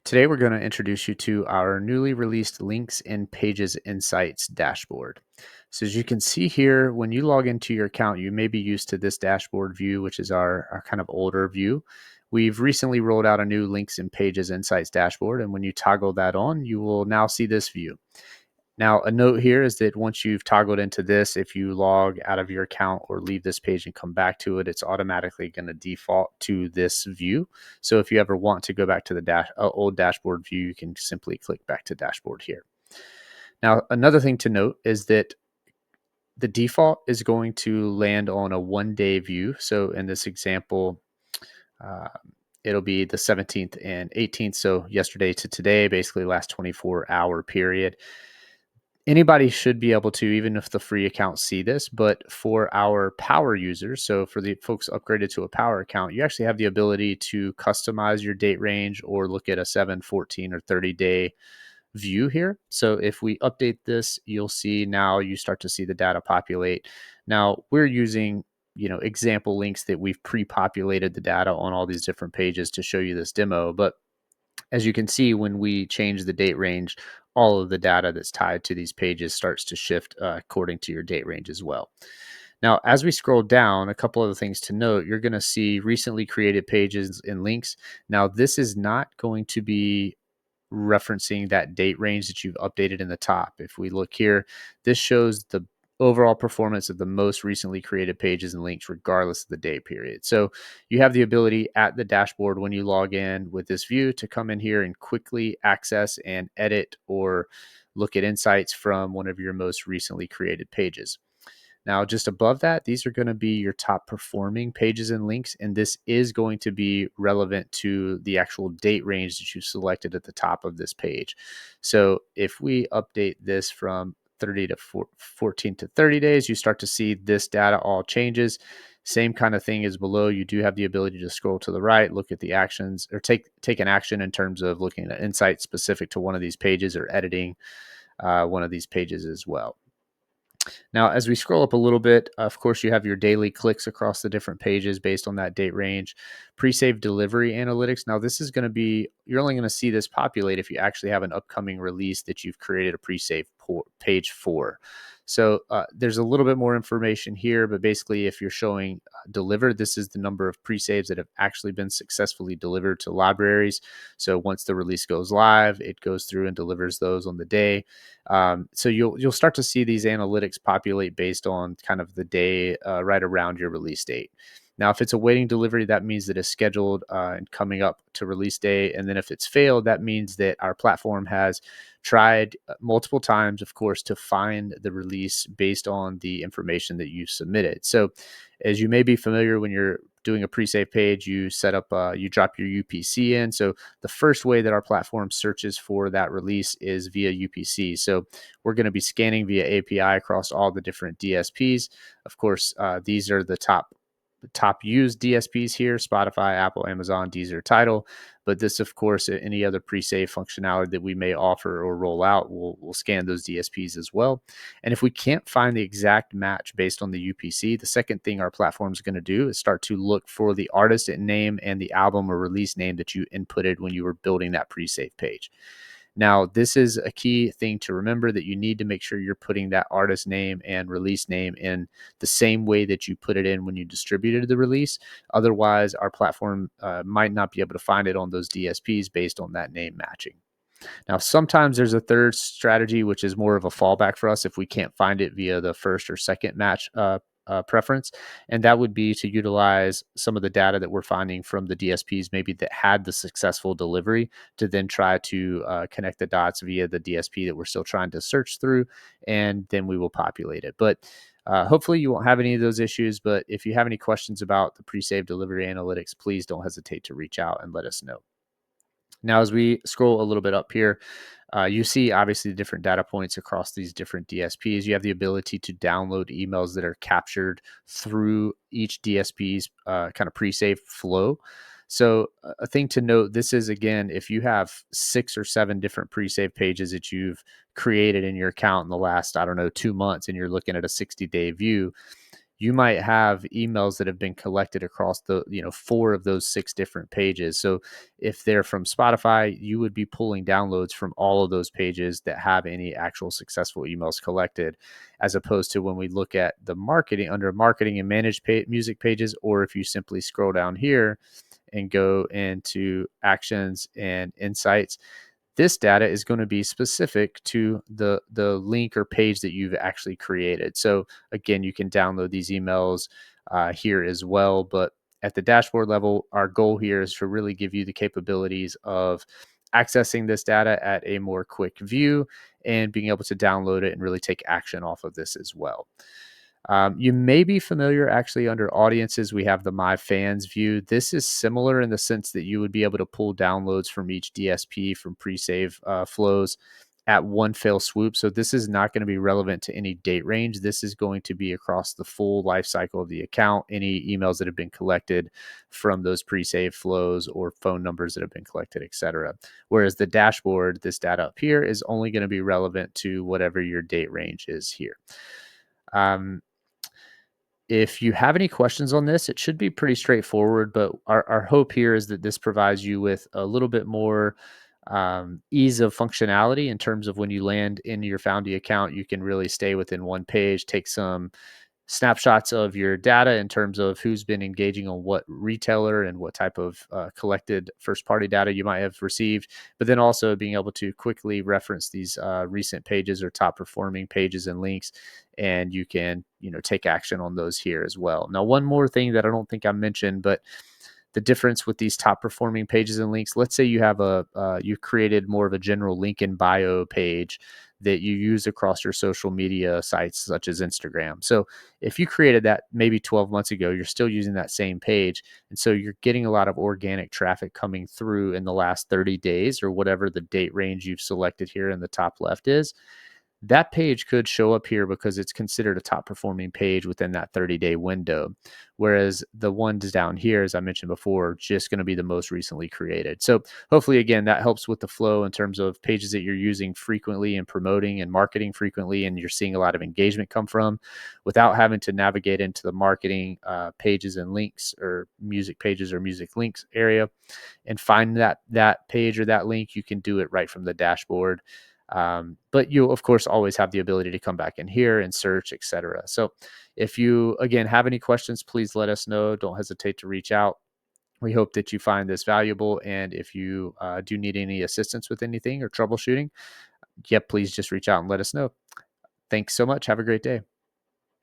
Today, we're going to introduce you to our newly released Links and Pages Insights dashboard. So as you can see here, when you log into your account, you may be used to this dashboard view, which is our kind of older view. We've recently rolled out a new Links and Pages Insights dashboard, and when you toggle that on, you will now see this view. Now, a note here is that once you've toggled into this, if you log out of your account or leave this page and come back to it, it's automatically going to default to this view. So if you ever want to go back to the old dashboard view, you can simply click back to dashboard here. Now, another thing to note is that the default is going to land on a 1-day view. So in this example, uh, it'll be the 17th and 18th. So yesterday to today, basically last 24-hour period. Anybody should be able to, even if the free accounts see this, but for our power users, so for the folks upgraded to a power account, you actually have the ability to customize your date range or look at a 7, 14, or 30-day view here. So if we update this, you'll see now you start to see the data populate. Now we're using example links that we've pre-populated the data on all these different pages to show you this demo, but as you can see, when we change the date range, all of the data that's tied to these pages starts to shift according to your date range as well. Now, as we scroll down, a couple of things to note, you're going to see recently created pages and links. Now, this is not going to be referencing that date range that you've updated in the top. If we look here, this shows the overall performance of the most recently created pages and links, regardless of the date period. So you have the ability at the dashboard when you log in with this view to come in here and quickly access and edit or look at insights from one of your most recently created pages. Now, just above that, these are going to be your top performing pages and links, and this is going to be relevant to the actual date range that you selected at the top of this page. So if we update this from 30 to 14 to 30 days, you start to see this data all changes. Same kind of thing as below. You do have the ability to scroll to the right, look at the actions, or take an action in terms of looking at insights specific to one of these pages or editing one of these pages as well. Now, as we scroll up a little bit, of course, you have your daily clicks across the different pages based on that date range. Pre-save delivery analytics. Now, this is going to be, you're only going to see this populate if you actually have an upcoming release that you've created a pre-save page for. So there's a little bit more information here, but basically if you're showing delivered, this is the number of pre-saves that have actually been successfully delivered to libraries. So once the release goes live, it goes through and delivers those on the day. So you'll start to see these analytics populate based on kind of the day right around your release date. Now, if it's awaiting delivery, that means that it's scheduled and coming up to release day. And then if it's failed, that means that our platform has tried multiple times, of course, to find the release based on the information that you submitted. So as you may be familiar, when you're doing a pre-save page, you set up, you drop your UPC in. So the first way that our platform searches for that release is via UPC. So we're going to be scanning via API across all the different DSPs. Of course, these are the top used DSPs here: Spotify, Apple, Amazon, Deezer, Tidal. But this, of course, any other pre-save functionality that we may offer or roll out, we'll scan those DSPs as well. And if we can't find the exact match based on the UPC, the second thing our platform is going to do is start to look for the artist name and the album or release name that you inputted when you were building that pre-save page. Now, this is a key thing to remember, that you need to make sure you're putting that artist name and release name in the same way that you put it in when you distributed the release. Otherwise, our platform might not be able to find it on those DSPs based on that name matching. Now, sometimes there's a third strategy, which is more of a fallback for us if we can't find it via the first or second match preference. And that would be to utilize some of the data that we're finding from the DSPs, maybe that had the successful delivery, to then try to connect the dots via the DSP that we're still trying to search through, and then we will populate it. But hopefully you won't have any of those issues. But if you have any questions about the pre-save delivery analytics, please don't hesitate to reach out and let us know. Now, as we scroll a little bit up here, you see obviously the different data points across these different DSPs. You have the ability to download emails that are captured through each DSP's kind of pre-save flow. So a thing to note, this is, again, if you have 6 or 7 different pre-save pages that you've created in your account in the last, I don't know, 2 months, and you're looking at a 60-day view, you might have emails that have been collected across the, 4 of those 6 different pages. So if they're from Spotify, you would be pulling downloads from all of those pages that have any actual successful emails collected, as opposed to when we look at the marketing under marketing and managed music pages, or if you simply scroll down here and go into actions and insights, this data is going to be specific to the link or page that you've actually created. So again, you can download these emails here as well. But at the dashboard level, our goal here is to really give you the capabilities of accessing this data at a more quick view and being able to download it and really take action off of this as well. You may be familiar, actually, under audiences, we have the My Fans view. This is similar in the sense that you would be able to pull downloads from each DSP from pre-save flows at one fell swoop. So this is not going to be relevant to any date range. This is going to be across the full life cycle of the account, any emails that have been collected from those pre-save flows or phone numbers that have been collected, etc. Whereas the dashboard, this data up here, is only going to be relevant to whatever your date range is here. Um, if you have any questions on this, it should be pretty straightforward, but our hope here is that this provides you with a little bit more ease of functionality in terms of when you land in your Foundy account, you can really stay within one page, take some snapshots of your data in terms of who's been engaging on what retailer and what type of collected first party data you might have received, but then also being able to quickly reference these recent pages or top performing pages and links, and you can take action on those here as well. Now, one more thing that I don't think I mentioned, but the difference with these top performing pages and links, let's say you have you created more of a general link in bio page that you use across your social media sites such as Instagram. So if you created that maybe 12 months ago, you're still using that same page, and so you're getting a lot of organic traffic coming through in the last 30 days or whatever the date range you've selected here in the top left is. That page could show up here because it's considered a top performing page within that 30-day window. Whereas the ones down here, as I mentioned before, just going to be the most recently created. So hopefully, again, that helps with the flow in terms of pages that you're using frequently and promoting and marketing frequently, and you're seeing a lot of engagement come from without having to navigate into the marketing pages and links or music pages or music links area and find that page or that link. You can do it right from the dashboard. But you, of course, always have the ability to come back in here and search, etc. So if you, again, have any questions, please let us know. Don't hesitate to reach out. We hope that you find this valuable. And if you do need any assistance with anything or troubleshooting, please just reach out and let us know. Thanks so much. Have a great day.